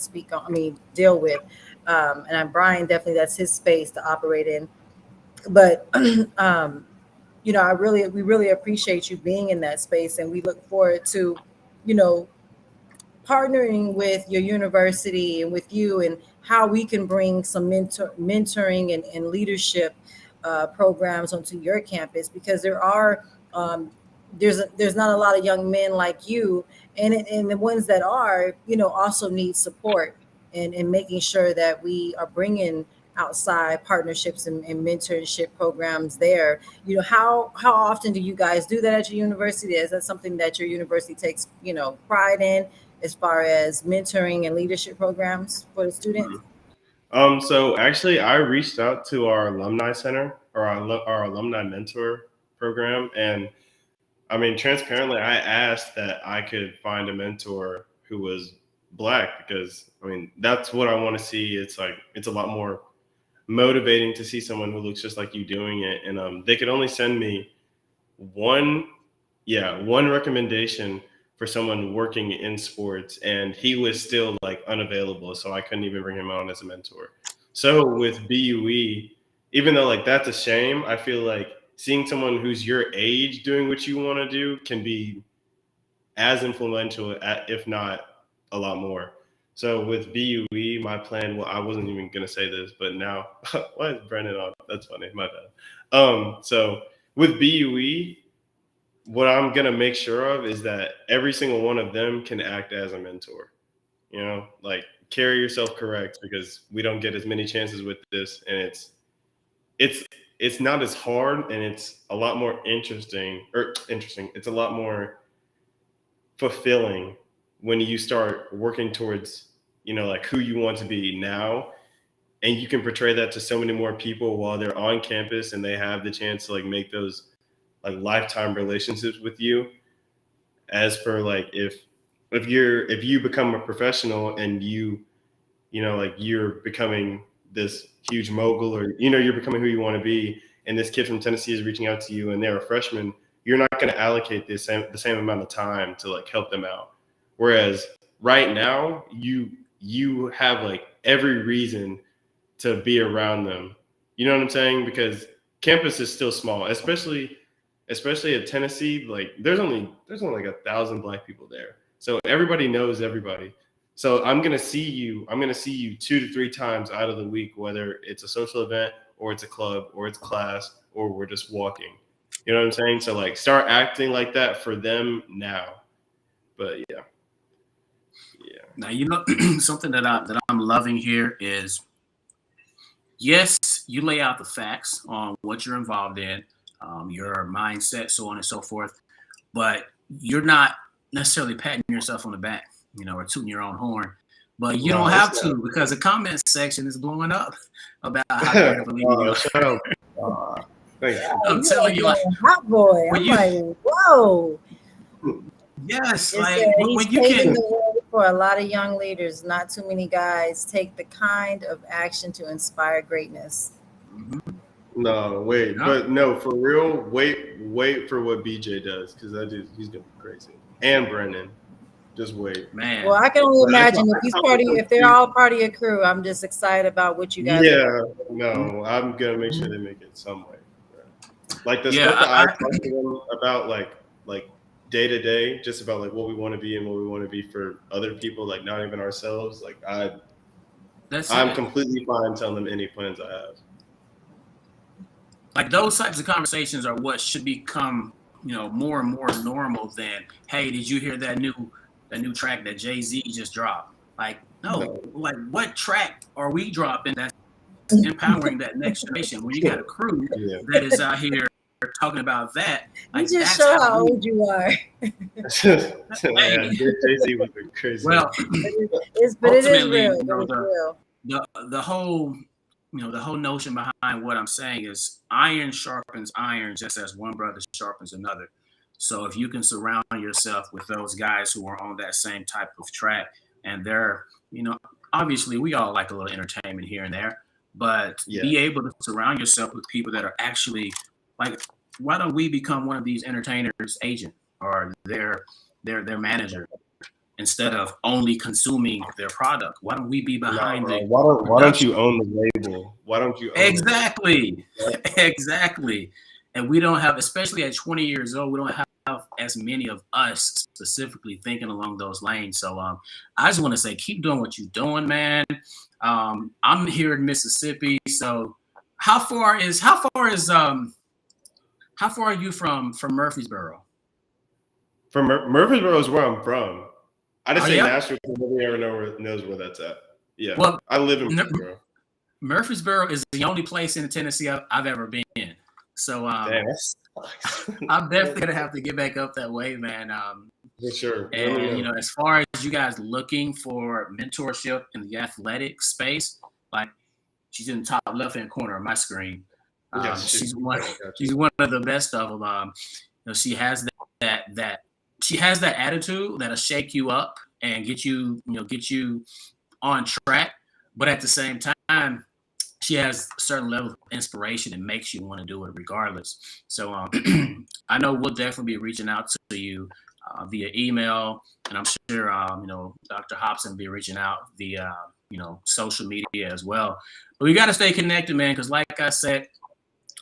deal with. And Brian, definitely that's his space to operate in. But, we really appreciate you being in that space, and we look forward to, partnering with your university and with you and how we can bring some mentoring and leadership programs onto your campus, because there's not a lot of young men like you, and the ones that are, also need support and making sure that we are bringing outside partnerships and mentorship programs there. How often do you guys do that at your university? Is that something that your university takes, pride in, as far as mentoring and leadership programs for the students? So actually, I reached out to our alumni center or our alumni mentor program, and I mean, transparently, I asked that I could find a mentor who was Black, because I mean, that's what I want to see. It's a lot more motivating to see someone who looks just like you doing it. And they could only send me one recommendation for someone working in sports, and he was still unavailable, so I couldn't even bring him on as a mentor. So with BUE, even though that's a shame, I feel like seeing someone who's your age doing what you want to do can be as influential, if not a lot more. So with BUE, my plan, well, I wasn't even going to say this, but now, why is Brennan on? That's funny, my bad. So with BUE, what I'm going to make sure of is that every single one of them can act as a mentor. Carry yourself correct, because we don't get as many chances with this, and it's not as hard, and it's a lot more interesting. It's a lot more fulfilling when you start working towards, who you want to be now, and you can portray that to so many more people while they're on campus and they have the chance to make those lifetime relationships with you. As per if you become a professional and you're becoming this huge mogul, or you're becoming who you want to be, and this kid from Tennessee is reaching out to you and they're a freshman, you're not going to allocate the same amount of time to help them out. Whereas right now you have every reason to be around them. You know what I'm saying? Because campus is still small, especially at Tennessee. There's only 1,000 Black people there, so everybody knows everybody. So I'm gonna see you 2 to 3 times out of the week, whether it's a social event or it's a club or it's class or we're just walking. You know what I'm saying? So start acting like that for them now. But yeah. Now something that I'm loving here is, yes, you lay out the facts on what you're involved in, your mindset, so on and so forth, but you're not necessarily patting yourself on the back, or tooting your own horn. But you don't have to, because the comment section is blowing up about how great of a leader you are. Shut up. I'm telling you, hot boy. Whoa. Yes, when you can. For a lot of young leaders, not too many guys take the kind of action to inspire greatness. Mm-hmm. No, wait, but no, for real, wait for what BJ does, because that dude, he's gonna be crazy. And Brennan, just wait, man. Well, I can only imagine if they're all part of your crew. I'm just excited about what you guys. Yeah, no, I'm gonna make sure they make it some way. The stuff that I talked to them about, day to day, just about like what we want to be and what we want to be for other people, like not even ourselves. Like I'm completely fine telling them any plans I have. Like those types of conversations are what should become, more and more normal than, hey, did you hear that new track that Jay-Z just dropped? Like, no, like what track are we dropping that's empowering that next generation? When you got a crew that is out here talking about that, like, you just show how old you are. Yeah, Jay-Z was crazy. Well, but it is real. The whole notion behind what I'm saying is iron sharpens iron just as one brother sharpens another. So if you can surround yourself with those guys who are on that same type of track, and they're, obviously we all like a little entertainment here and there, but be able to surround yourself with people that are actually like, why don't we become one of these entertainers' agent or their manager instead of only consuming their product? Why don't we be behind the why don't you own the label? Why don't you own exactly. And we don't have, especially at 20 years old, we don't have as many of us specifically thinking along those lanes. So I just want to say, keep doing what you're doing, man. I'm here in Mississippi. So how far are you from Murfreesboro? From Murfreesboro is where I'm from. I just say Nashville because nobody ever knows where that's at. Yeah, well, I live in Murfreesboro. Murfreesboro is the only place in Tennessee I've ever been. So I'm definitely gonna have to get back up that way, man. For sure. And as far as you guys looking for mentorship in the athletic space, like she's in the top left-hand corner of my screen. She's one of the best of them. She has that attitude that'll shake you up and get you on track, but at the same time, she has a certain level of inspiration and makes you want to do it regardless. So I know we'll definitely be reaching out to you via email, and I'm sure Dr. Hobson will be reaching out via social media as well. But we got to stay connected, man, because like I said,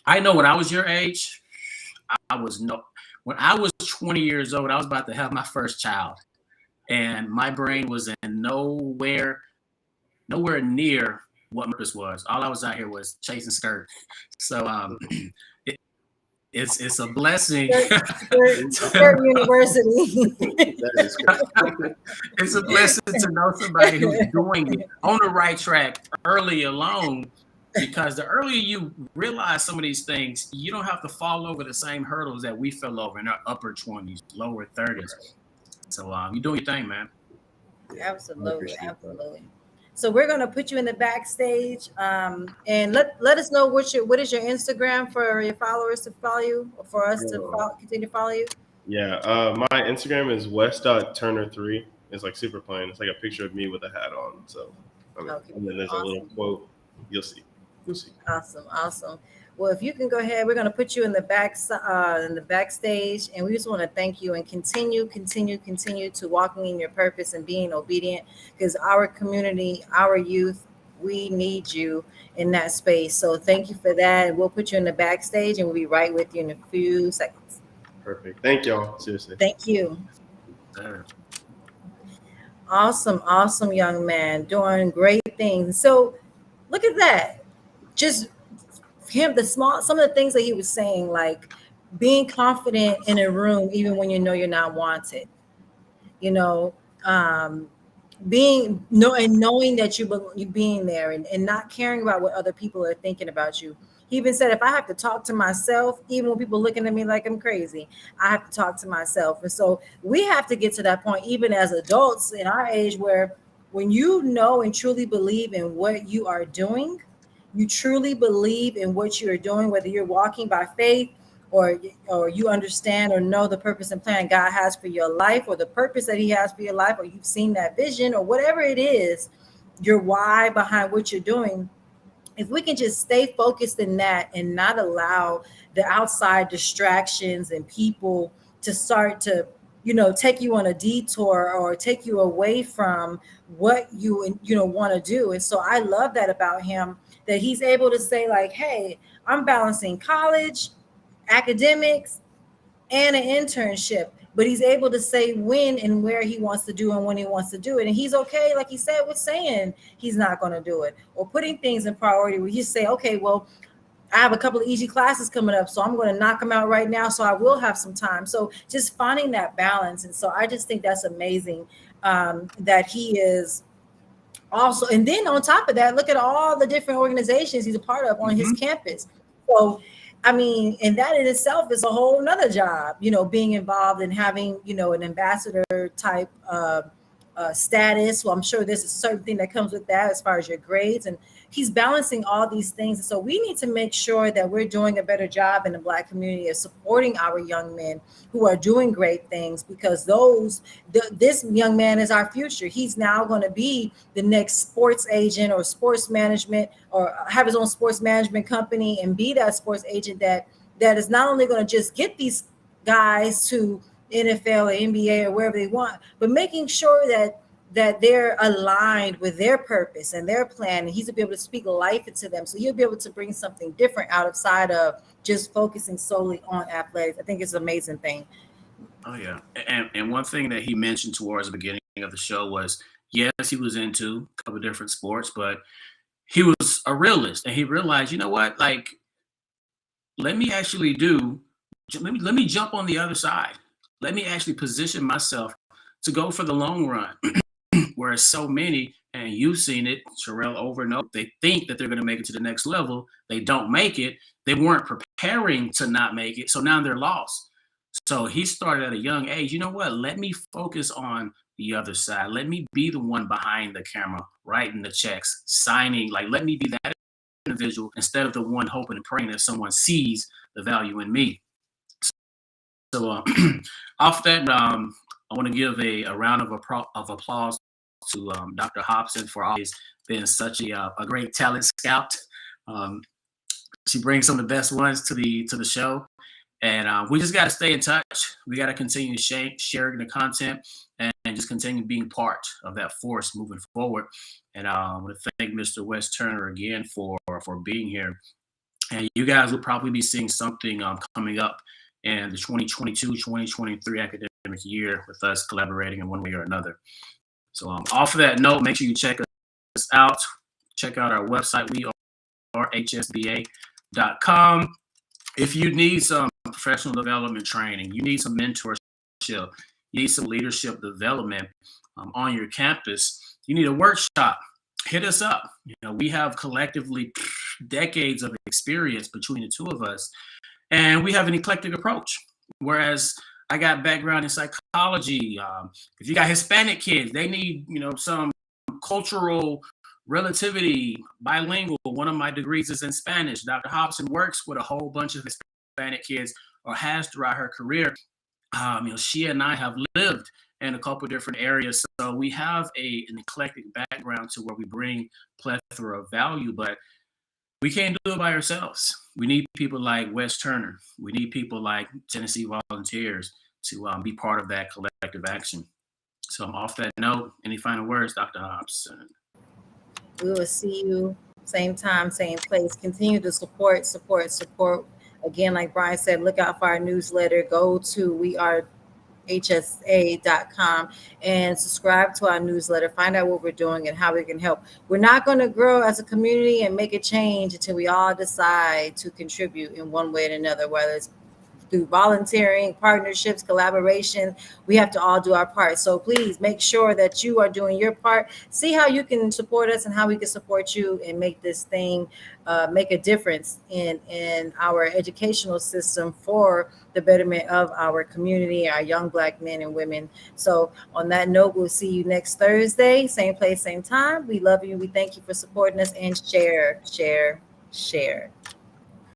I know when I was your age, when I was 20 years old, I was about to have my first child, and my brain was in nowhere near what purpose was. All I was out here was chasing skirt. So it's a blessing. Skirt University. It's a blessing to know somebody who's doing it on the right track early along, because the earlier you realize some of these things, you don't have to fall over the same hurdles that we fell over in our upper 20s, lower 30s. So you're doing your thing, man. Absolutely. So we're going to put you in the backstage, and let us know what is your Instagram for your followers to follow you, or for us to continue to follow you. Yeah, my Instagram is west.turner3. It's like super plain. It's like a picture of me with a hat on. So, and then there's a little quote. You'll see. Awesome. Well, if you can go ahead, we're going to put you in the backstage, and we just want to thank you and continue to walking in your purpose and being obedient, because our community, our youth, we need you in that space. So thank you for that. We'll put you in the backstage, and we'll be right with you in a few seconds. Perfect. Thank y'all. Seriously. Thank you. Awesome young man, doing great things. So look at that. Just him, some of the things that he was saying, like being confident in a room even when you know you're not wanted, knowing that you being there and not caring about what other people are thinking about you. He even said, if I have to talk to myself, even when people looking at me like I'm crazy, I have to talk to myself. And so we have to get to that point, even as adults in our age, where when you know and truly believe in what you are doing, you truly believe in what you're doing, whether you're walking by faith or you understand or know the purpose and plan God has for your life, or the purpose that he has for your life, or you've seen that vision, or whatever it is, your why behind what you're doing. If we can just stay focused in that and not allow the outside distractions and people to start to take you on a detour or take you away from what you want to do. And so I love that about him, that he's able to say, like, hey, I'm balancing college, academics, and an internship. but he's able to say when and where he wants to do and when he wants to do it. And he's okay, like he said, with saying he's not going to do it, or putting things in priority where you say, okay, well, I have a couple of easy classes coming up, so I'm going to knock them out right now, so I will have some time. So just finding that balance. And so I just think that's amazing, that he is also, and then on top of that, look at all the different organizations he's a part of on his campus. So I mean, and that in itself is a whole nother job, being involved and having, an ambassador type status. Well, I'm sure there's a certain thing that comes with that as far as your grades, and he's balancing all these things. And so we need to make sure that we're doing a better job in the Black community of supporting our young men who are doing great things, because this young man is our future. He's now going to be the next sports agent or sports management, or have his own sports management company and be that sports agent that is not only going to just get these guys to NFL or NBA or wherever they want, but making sure that they're aligned with their purpose and their plan, and he's to be able to speak life into them. So he'll be able to bring something different outside of just focusing solely on athletics. I think it's an amazing thing. Oh yeah, and one thing that he mentioned towards the beginning of the show was, yes, he was into a couple of different sports, but he was a realist, and he realized, you know what, like, let me jump on the other side. Let me actually position myself to go for the long run. Whereas so many, and you've seen it, Sherelle, over and over, they think that they're going to make it to the next level. They don't make it. They weren't preparing to not make it. So now they're lost. So he started at a young age. You know what? Let me focus on the other side. Let me be the one behind the camera, writing the checks, signing. Like, let me be that individual instead of the one hoping and praying that someone sees the value in me. So off that, I want to give a round of applause to Dr. Hobson for always being such a great talent scout. She brings some of the best ones to the show, and we just got to stay in touch. We got to continue sharing the content and just continue being part of that force moving forward. And I want to thank Mr. Wes Turner again for being here. And you guys will probably be seeing something coming up in the 2022-2023 academic year with us collaborating in one way or another. So off of that note, make sure you check us out. Check out our website. We are hsba.com. If you need some professional development training, you need some mentorship, you need some leadership development on your campus, you need a workshop, hit us up. We have collectively decades of experience between the two of us, and we have an eclectic approach. Whereas I got background in psychology. If you got Hispanic kids, they need, some cultural relativity, bilingual. One of my degrees is in Spanish. Dr. Hobson works with a whole bunch of Hispanic kids, or has throughout her career. She and I have lived in a couple of different areas. So we have an eclectic background to where we bring plethora of value, but we can't do it by ourselves. We need people like Wes Turner. We need people like Tennessee Volunteers to be part of that collective action. So off that note, any final words, Dr. Hobson? We will see you same time, same place. Continue to support. Again, like Brian said, look out for our newsletter. Go to wearehsa.com and subscribe to our newsletter. Find out what we're doing and how we can help. We're not going to grow as a community and make a change until we all decide to contribute in one way or another, whether it's through volunteering, partnerships, collaboration. We have to all do our part. So please make sure that you are doing your part. See how you can support us and how we can support you and make this thing make a difference in our educational system for the betterment of our community, our young Black men and women. So on that note, we'll see you next Thursday, same place, same time. We love you. We thank you for supporting us, and share.